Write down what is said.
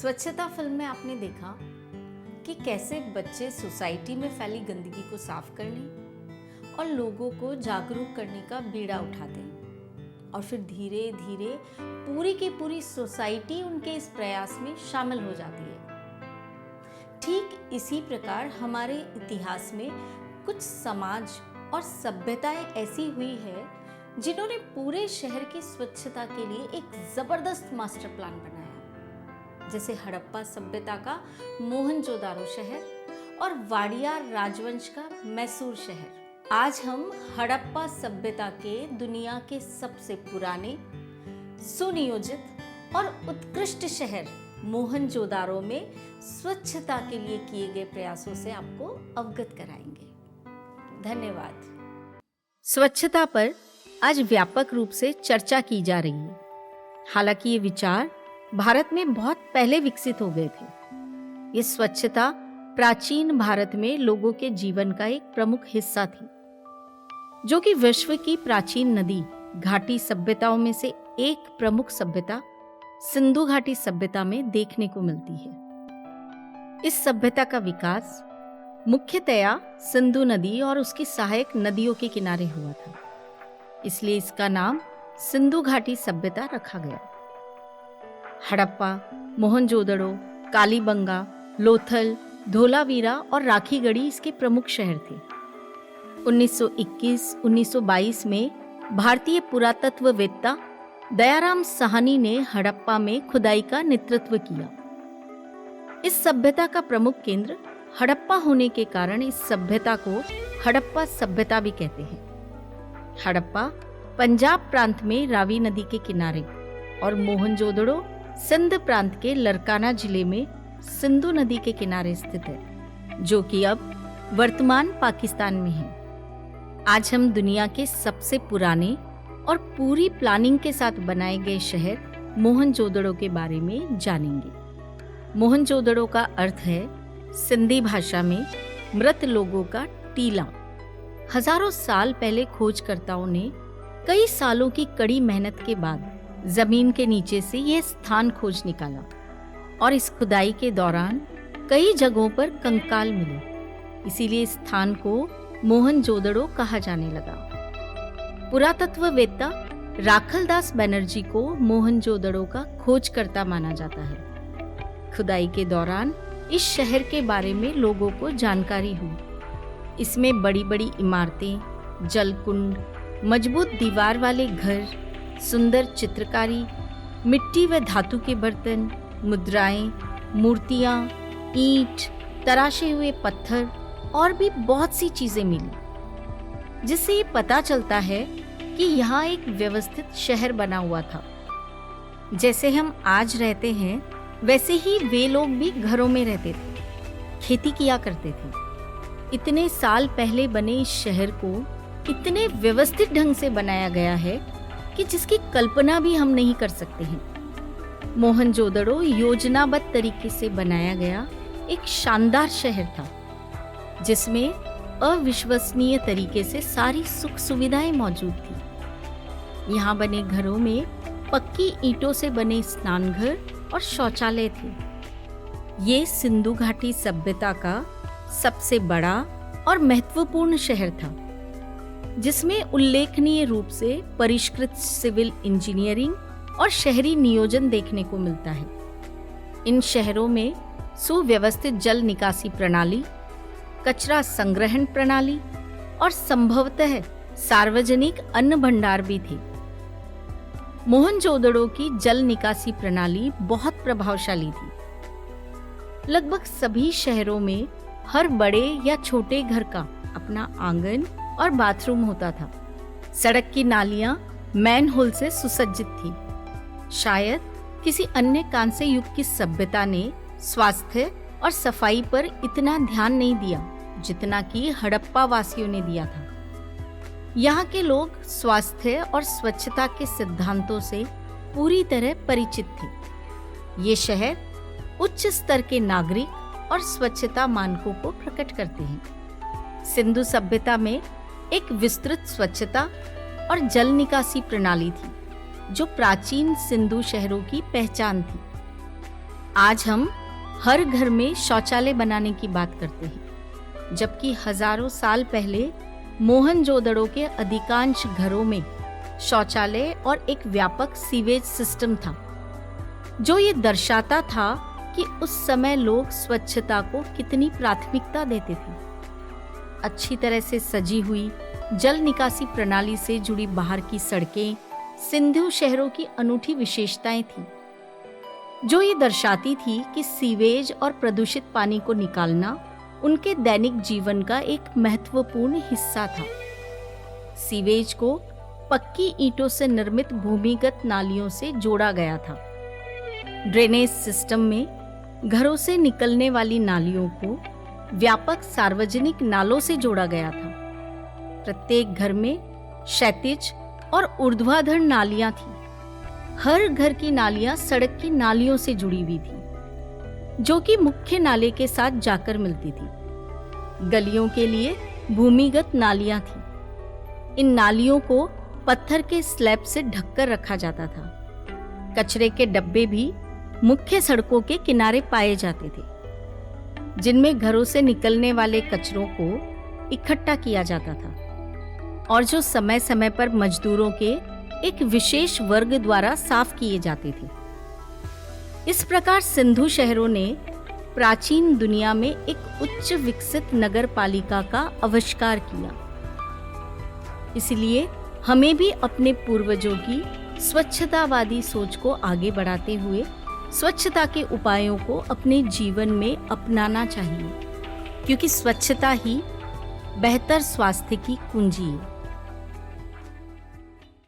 स्वच्छता फिल्म में आपने देखा कि कैसे बच्चे सोसाइटी में फैली गंदगी को साफ करने और लोगों को जागरूक करने का बीड़ा उठाते हैं और फिर धीरे धीरे पूरी की पूरी सोसाइटी उनके इस प्रयास में शामिल हो जाती है। ठीक इसी प्रकार हमारे इतिहास में कुछ समाज और सभ्यताएं ऐसी हुई है जिन्होंने पूरे शहर की स्वच्छता के लिए एक जबरदस्त मास्टर प्लान बनाया, जैसे हड़प्पा सभ्यता का मोहनजोदारो शहर और वाडियार राजवंश का मैसूर शहर। आज हम हड़प्पा सभ्यता के दुनिया के सबसे पुराने, सुनियोजित और उत्कृष्ट शहर मोहनजोदारो में स्वच्छता के लिए किए गए प्रयासों से आपको अवगत कराएंगे। धन्यवाद। स्वच्छता पर आज व्यापक रूप से चर्चा की जा रही है। हालांकि ये विचार भारत में बहुत पहले विकसित हो गए थे। ये स्वच्छता प्राचीन भारत में लोगों के जीवन का एक प्रमुख हिस्सा थी, जो कि विश्व की प्राचीन नदी घाटी सभ्यताओं में से एक प्रमुख सभ्यता सिंधु घाटी सभ्यता में देखने को मिलती है। इस सभ्यता का विकास मुख्यतया सिंधु नदी और उसकी सहायक नदियों के किनारे हुआ था, इसलिए इसका नाम सिंधु घाटी सभ्यता रखा गया। हड़प्पा, मोहनजोदड़ो, कालीबंगा, लोथल, धोलावीरा और राखीगढ़ी इसके प्रमुख शहर थे। 1921-1922 में भारतीय पुरातत्ववेत्ता दयाराम साहनी ने हड़प्पा में खुदाई का नेतृत्व किया। इस सभ्यता का प्रमुख केंद्र हड़प्पा होने के कारण इस सभ्यता को हड़प्पा सभ्यता भी कहते हैं। हड़प्पा पंजाब प्रांत में रावी नदी के किनारे और मोहनजोदड़ो सिंध प्रांत के लरकाना जिले में सिंधु नदी के किनारे स्थित है, जो कि अब वर्तमान पाकिस्तान में है। आज हम दुनिया के सबसे पुराने और पूरी प्लानिंग के साथ बनाए गए शहर मोहनजोदड़ो के बारे में जानेंगे। मोहनजोदड़ो का अर्थ है सिंधी भाषा में मृत लोगों का टीला। हजारों साल पहले खोजकर्ताओं ने कई सालों की कड़ी मेहनत के बाद जमीन के नीचे से यह स्थान खोज निकाला और इस खुदाई के दौरान कई जगहों पर कंकाल मिले, इसीलिए इस स्थान को मोहनजोदड़ो कहा जाने लगा। पुरातत्ववेत्ता राखलदास बनर्जी को मोहनजोदड़ो का खोजकर्ता माना जाता है। खुदाई के दौरान इस शहर के बारे में लोगों को जानकारी हुई। इसमें बड़ी बड़ी इमारतें, जलकुंड, मजबूत दीवार वाले घर, सुंदर चित्रकारी, मिट्टी व धातु के बर्तन, मुद्राएं, मूर्तियां, ईंट, तराशे हुए पत्थर और भी बहुत सी चीजें मिली, जिससे ये पता चलता है कि यहाँ एक व्यवस्थित शहर बना हुआ था। जैसे हम आज रहते हैं वैसे ही वे लोग भी घरों में रहते थे, खेती किया करते थे। इतने साल पहले बने इस शहर को इतने व्यवस्थित ढंग से बनाया गया है कि जिसकी कल्पना भी हम नहीं कर सकते हैं। मोहनजोदड़ो योजनाबद्ध तरीके से बनाया गया एक शानदार शहर था, जिसमें अविश्वसनीय तरीके से सारी सुख सुविधाएं मौजूद थी। यहाँ बने घरों में पक्की ईंटों से बने स्नानघर और शौचालय थे। ये सिंधु घाटी सभ्यता का सबसे बड़ा और महत्वपूर्ण शहर था, जिसमें उल्लेखनीय रूप से परिष्कृत सिविल इंजीनियरिंग और शहरी नियोजन देखने को मिलता है। इन शहरों में सुव्यवस्थित जल निकासी प्रणाली, कचरा संग्रहण प्रणाली और संभवतः सार्वजनिक अन्न भंडार भी थे। मोहनजोदड़ो की जल निकासी प्रणाली बहुत प्रभावशाली थी। लगभग सभी शहरों में हर बड़े या छोटे घर का अपना आंगन और बाथरूम होता था। सड़क की नालियां मैनहोल से सुसज्जित थी। शायद किसी अन्य कांस्य युग की सभ्यता ने स्वास्थ्य और सफाई पर इतना ध्यान नहीं दिया जितना कि हड़प्पा वासियों ने दिया था। यहाँ के लोग स्वास्थ्य और स्वच्छता के सिद्धांतों से पूरी तरह परिचित थे। ये शहर उच्च स्तर के नागरिक और स्वच्छता मानकों को प्रकट करते हैं। सिंधु सभ्यता में एक विस्तृत स्वच्छता और जल निकासी प्रणाली थी, जो प्राचीन सिंधु शहरों की पहचान थी। आज हम हर घर में शौचालय बनाने की बात करते हैं, जबकि हजारों साल पहले मोहनजोदड़ो के अधिकांश घरों में शौचालय और एक व्यापक सीवेज सिस्टम था, जो ये दर्शाता था कि उस समय लोग स्वच्छता को कितनी प्राथमिकता देते थे। अच्छी तरह से सजी हुई जल निकासी प्रणाली से जुड़ी बाहर की सड़कें सिंधु शहरों की अनूठी विशेषताएं थी, जो ये दर्शाती थी कि सीवेज और प्रदूषित पानी को निकालना उनके दैनिक जीवन का एक महत्वपूर्ण हिस्सा था। सीवेज को पक्की ईंटों से निर्मित भूमिगत नालियों से जोड़ा गया था। ड्रेनेज सिस्टम में घरों से निकलने वाली नालियों को व्यापक सार्वजनिक नालों से जोड़ा गया था। प्रत्येक घर में क्षैतिज और ऊर्ध्वाधर नालियां थी। हर घर की नालियां सड़क की नालियों से जुड़ी हुई थी, जो कि मुख्य नाले के साथ जाकर मिलती थी। गलियों के लिए भूमिगत नालियां थी। इन नालियों को पत्थर के स्लैब से ढककर रखा जाता था। कचरे के डब्बे भी मुख्य सड़कों के किनारे पाए जाते थे, जिनमें घरों से निकलने वाले कचरों को इकट्ठा किया जाता था और जो समय समय पर मजदूरों के एक विशेष वर्ग द्वारा साफ किए जाते थे। इस प्रकार सिंधु शहरों ने प्राचीन दुनिया में एक उच्च विकसित नगर पालिका का आविष्कार किया। इसलिए हमें भी अपने पूर्वजों की स्वच्छतावादी सोच को आगे बढ़ाते हुए स्वच्छता के उपायों को अपने जीवन में अपनाना चाहिए, क्योंकि स्वच्छता ही बेहतर स्वास्थ्य की कुंजी है।